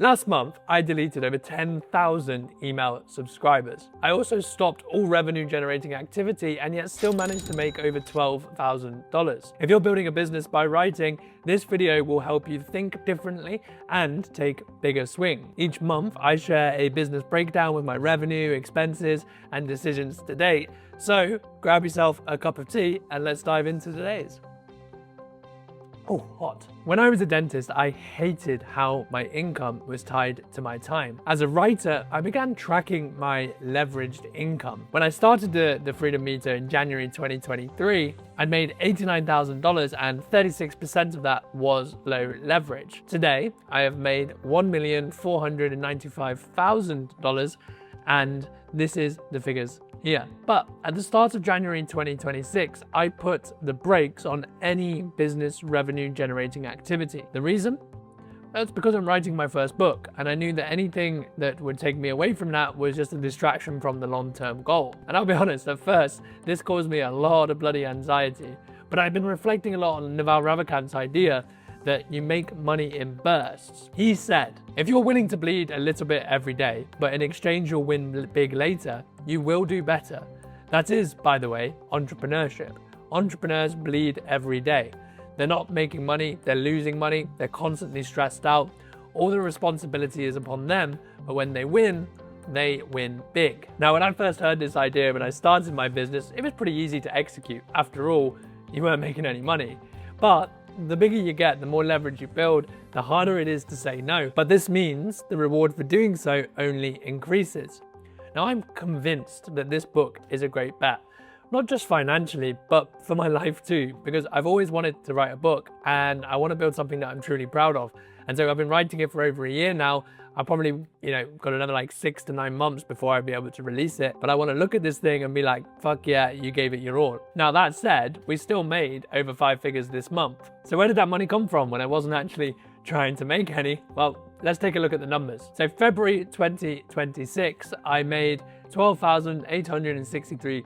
Last month, I deleted over 10,000 email subscribers. I also stopped all revenue generating activity and yet still managed to make over $12,000. If you're building a business by writing, this video will help you think differently and take bigger swings. Each month, I share a business breakdown with my revenue, expenses, and decisions to date. So grab yourself a cup of tea and let's dive into today's. Oh, hot. When I was a dentist, I hated how my income was tied to my time. As a writer, I began tracking my leveraged income. When I started the Freedom Meter in January 2023, I'd made $89,000 and 36% of that was low leverage. Today, I have made $1,495,000 and this is the figures here. But at the start of January 2026, I put the brakes on any business revenue generating activity. The reason? That's because I'm writing my first book, and I knew that anything that would take me away from that was just a distraction from the long-term goal. And I'll be honest, at first, this caused me a lot of bloody anxiety. But I've been reflecting a lot on Naval Ravikant's idea that you make money in bursts. He said, if you're willing to bleed a little bit every day, but in exchange you'll win big later, you will do better. That is, by the way, entrepreneurship. Entrepreneurs bleed every day. They're not making money, they're losing money, they're constantly stressed out. All the responsibility is upon them, but when they win big. Now, when I first heard this idea, when I started my business, it was pretty easy to execute. After all, you weren't making any money. But the bigger you get, the more leverage you build, the harder it is to say no. But this means the reward for doing so only increases. Now, I'm convinced that this book is a great bet. Not just financially, but for my life too, because I've always wanted to write a book and I want to build something that I'm truly proud of. And so I've been writing it for over a year now. I probably, got another like 6 to 9 months before I'd be able to release it. But I want to look at this thing and be like, fuck yeah, you gave it your all. Now that said, we still made over 5 figures this month. So where did that money come from when I wasn't actually trying to make any? Well, let's take a look at the numbers. So February 2026, I made $12,863.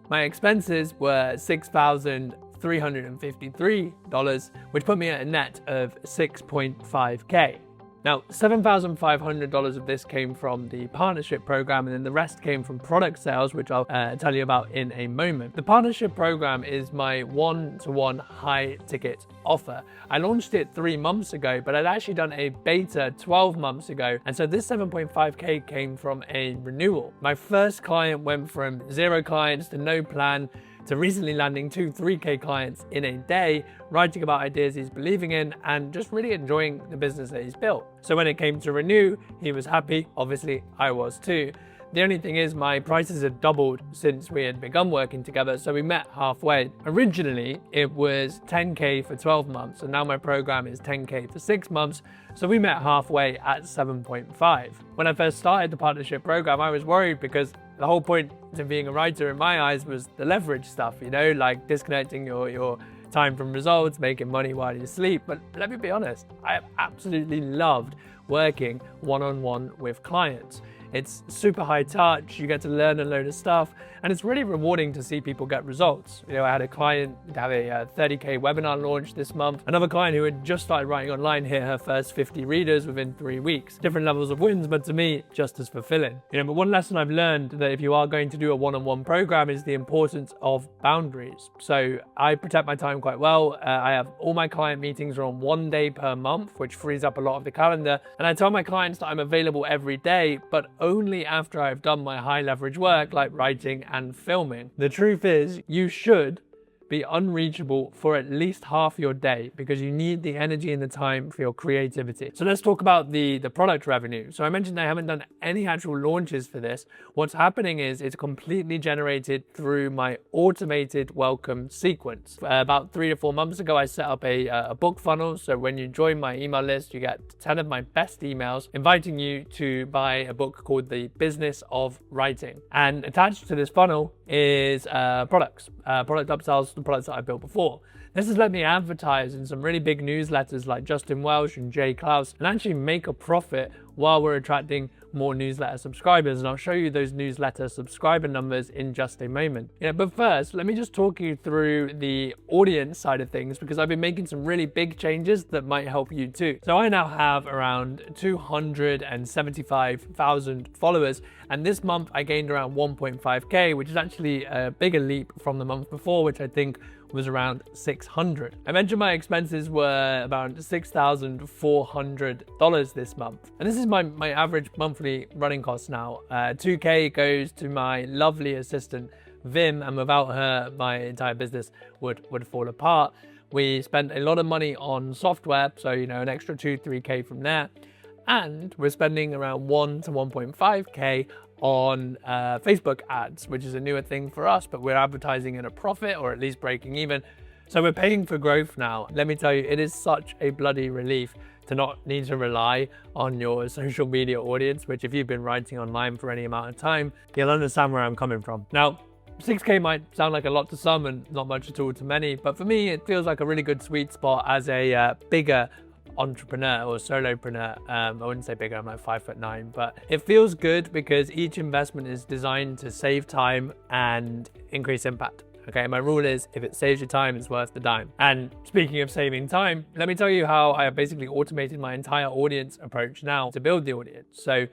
My expenses were $6,353, which put me at a net of 6.5K. Now, $7,500 of this came from the partnership program, and then the rest came from product sales, which I'll tell you about in a moment. The partnership program is my one-to-one high ticket offer. I launched it 3 months ago, but I'd actually done a beta 12 months ago. And so this 7.5K came from a renewal. My first client went from 0 clients to no plan to recently landing 2 3K clients in a day, writing about ideas he's believing in and just really enjoying the business that he's built. So when it came to renew, he was happy. Obviously, I was too. The only thing is my prices had doubled since we had begun working together, so we met halfway. Originally, it was 10K for 12 months, and now my program is 10K for 6 months, so we met halfway at 7.5. When I first started the partnership program, I was worried because the whole point to being a writer in my eyes was the leverage stuff, like disconnecting your time from results, making money while you sleep. But let me be honest, I have absolutely loved working one-on-one with clients. It's super high touch, you get to learn a load of stuff, and it's really rewarding to see people get results. I had a client have a 30K webinar launch this month. Another client who had just started writing online hit her first 50 readers within 3 weeks. Different levels of wins, but to me, just as fulfilling. But one lesson I've learned that if you are going to do a one-on-one program is the importance of boundaries. So I protect my time quite well. I have all my client meetings are on 1 day per month, which frees up a lot of the calendar. And I tell my clients that I'm available every day, but only after I've done my high leverage work like writing and filming. The truth is, you should be unreachable for at least half your day because you need the energy and the time for your creativity. So let's talk about the product revenue. So I mentioned I haven't done any actual launches for this. What's happening is it's completely generated through my automated welcome sequence. About 3 to 4 months ago, I set up a book funnel. So when you join my email list, you get 10 of my best emails inviting you to buy a book called The Business of Writing. And attached to this funnel is products, product upsells, the products that I built before. This has let me advertise in some really big newsletters like Justin Welsh and Jay Klaus and actually make a profit while we're attracting more newsletter subscribers, and I'll show you those newsletter subscriber numbers in just a moment. But first, let me just talk you through the audience side of things, because I've been making some really big changes that might help you too. So I now have around 275,000 followers, and this month I gained around 1.5k, which is actually a bigger leap from the month before, which I think was around 600. I mentioned my expenses were about $6,400 this month. And this is my average monthly running cost now. 2k goes to my lovely assistant, Vim, and without her, my entire business would fall apart. We spent a lot of money on software, so, an extra 2-3k from there. And we're spending around 1 to 1.5k on Facebook ads, which is a newer thing for us, but we're advertising at a profit, or at least breaking even. So we're paying for growth now. Let me tell you, it is such a bloody relief to not need to rely on your social media audience, which if you've been writing online for any amount of time, you'll understand where I'm coming from. Now, 6k might sound like a lot to some and not much at all to many, but for me, it feels like a really good sweet spot as a bigger entrepreneur or solopreneur. I wouldn't say bigger, I'm like 5'9", but it feels good because each investment is designed to save time and increase impact. Okay, my rule is if it saves your time, it's worth the dime. And speaking of saving time, let me tell you how I have basically automated my entire audience approach now to build the audience. So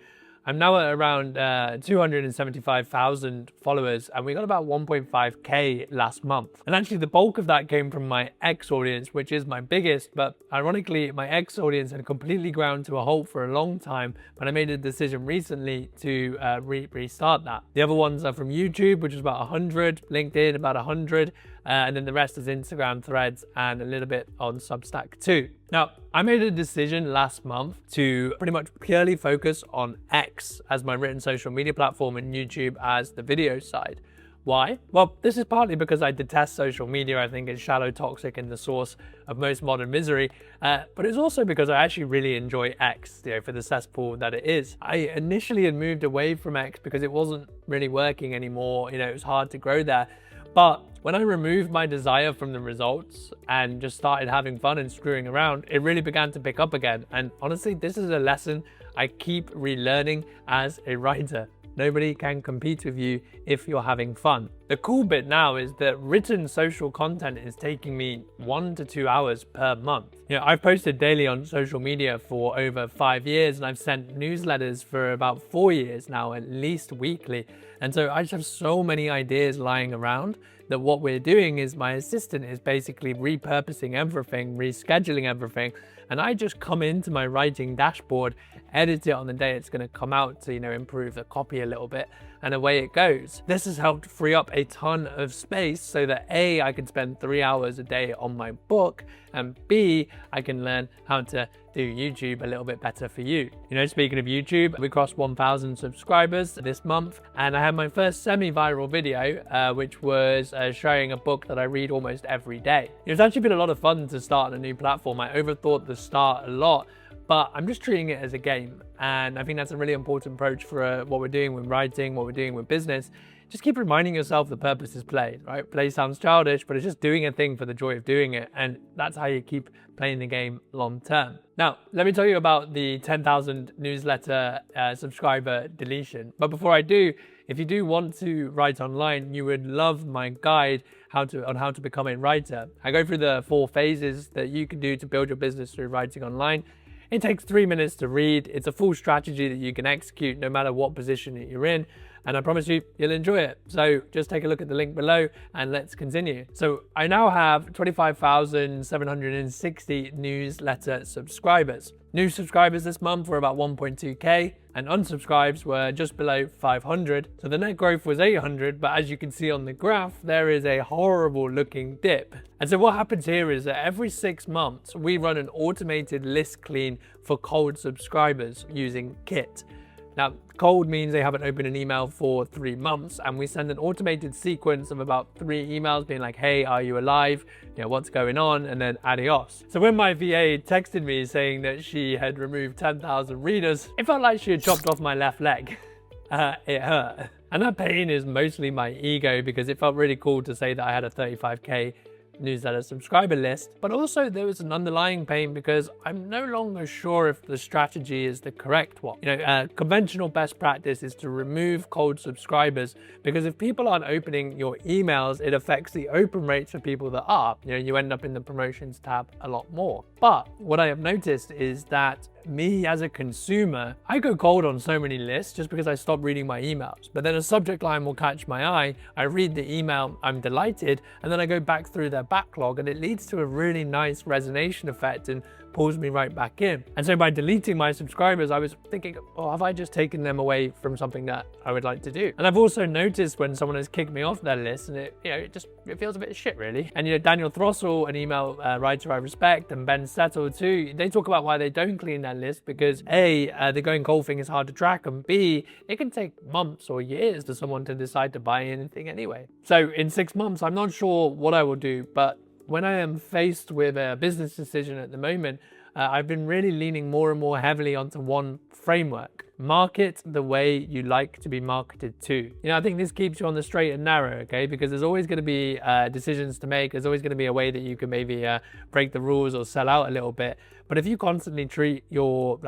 I'm now at around 275,000 followers, and we got about 1.5k last month. And actually the bulk of that came from my X audience, which is my biggest, but ironically my X audience had completely ground to a halt for a long time, but I made a decision recently to restart that. The other ones are from YouTube, which is about 100, LinkedIn about 100, and then the rest is Instagram, Threads, and a little bit on Substack too. Now, I made a decision last month to pretty much purely focus on X as my written social media platform and YouTube as the video side. Why? Well, this is partly because I detest social media. I think it's shallow, toxic, and the source of most modern misery. But it's also because I actually really enjoy X, for the cesspool that it is. I initially had moved away from X because it wasn't really working anymore. It was hard to grow there. But when I removed my desire from the results and just started having fun and screwing around, it really began to pick up again. And honestly, this is a lesson I keep relearning as a writer. Nobody can compete with you if you're having fun. The cool bit now is that written social content is taking me 1 to 2 hours per month. I've posted daily on social media for over 5 years, and I've sent newsletters for about 4 years now, at least weekly. And so I just have so many ideas lying around that what we're doing is my assistant is basically repurposing everything, rescheduling everything, and I just come into my writing dashboard, edit it on the day it's going to come out to, improve the copy a little bit, and away it goes. This has helped free up a ton of space so that A, I can spend 3 hours a day on my book, and B, I can learn how to do YouTube a little bit better for you. Speaking of YouTube, we crossed 1,000 subscribers this month, and I had my first semi-viral video, which was showing a book that I read almost every day. It's actually been a lot of fun to start a new platform. I overthought the start a lot, but I'm just treating it as a game. And I think that's a really important approach for what we're doing with writing, what we're doing with business. Just keep reminding yourself the purpose is play, right? Play sounds childish, but it's just doing a thing for the joy of doing it. And that's how you keep playing the game long term. Now, let me tell you about the 10,000 newsletter subscriber deletion. But before I do, if you do want to write online, you would love my guide on how to become a writer. I go through the 4 phases that you can do to build your business through writing online. It takes 3 minutes to read. It's a full strategy that you can execute no matter what position that you're in. And I promise you, you'll enjoy it. So just take a look at the link below and let's continue. So I now have 25,760 newsletter subscribers. New subscribers this month were about 1.2k and unsubscribes were just below 500. So the net growth was 800, but as you can see on the graph, there is a horrible looking dip. And so what happens here is that every 6 months, we run an automated list clean for cold subscribers using Kit. Now, cold means they haven't opened an email for 3 months, and we send an automated sequence of about 3 emails being like, hey, are you alive? What's going on? And then adios. So when my VA texted me saying that she had removed 10,000 readers, it felt like she had chopped off my left leg. It hurt. And that pain is mostly my ego because it felt really cool to say that I had a 35k newsletter subscriber list, but also there was an underlying pain because I'm no longer sure if the strategy is the correct one. Conventional best practice is to remove cold subscribers, because if people aren't opening your emails, it affects the open rates for people that are. You end up in the promotions tab a lot more. But what I have noticed is that me as a consumer, I go cold on so many lists just because I stop reading my emails. But then a subject line will catch my eye, I read the email, I'm delighted, and then I go back through their backlog, and it leads to a really nice resonation effect and pulls me right back in. And so by deleting my subscribers, I was thinking, oh, have I just taken them away from something that I would like to do? And I've also noticed when someone has kicked me off their list, and it feels a bit shit, really. And Daniel Throssell, an email writer I respect, and Ben Settle too, they talk about why they don't clean their list, because A, the going cold thing is hard to track, and B, it can take months or years for someone to decide to buy anything anyway. So in 6 months, I'm not sure what I will do, but when I am faced with a business decision at the moment, I've been really leaning more and more heavily onto one framework. Market the way you like to be marketed to. I think this keeps you on the straight and narrow, okay? Because there's always going to be decisions to make. There's always going to be a way that you can maybe break the rules or sell out a little bit. But if you constantly treat your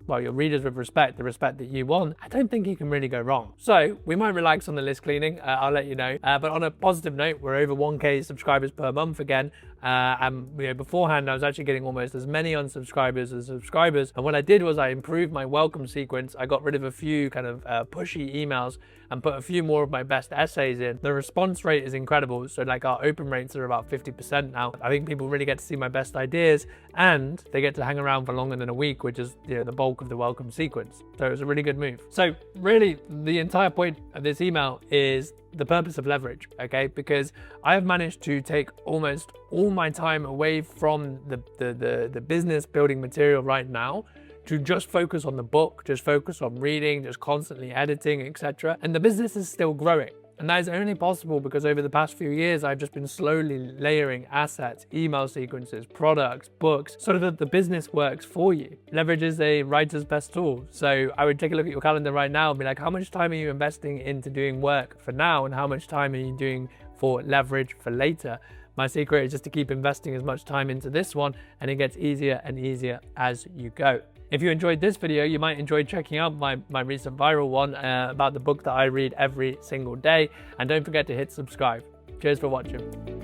readers with respect, the respect that you want, I don't think you can really go wrong. So we might relax on the list cleaning, I'll let you know. But on a positive note, we're over 1K subscribers per month again. And beforehand, I was actually getting almost as many unsubscribers as subscribers. And what I did was I improved my welcome sequence. I got rid of a few kind of pushy emails and put a few more of my best essays in. The response rate is incredible. So our open rates are about 50% now. I think people really get to see my best ideas, and they get to hang around for longer than a week, which is the bulk of the welcome sequence. So it was a really good move. So really, the entire point of this email is the purpose of leverage, okay? Because I have managed to take almost all my time away from the business building material right now to just focus on the book, just focus on reading, just constantly editing, etc. And the business is still growing. And that is only possible because over the past few years, I've just been slowly layering assets, email sequences, products, books, so that the business works for you. Leverage is a writer's best tool. So I would take a look at your calendar right now and be like, how much time are you investing into doing work for now? And how much time are you doing for leverage for later? My secret is just to keep investing as much time into this one, and it gets easier and easier as you go. If you enjoyed this video, you might enjoy checking out my recent viral one about the book that I read every single day. And don't forget to hit subscribe. Cheers for watching.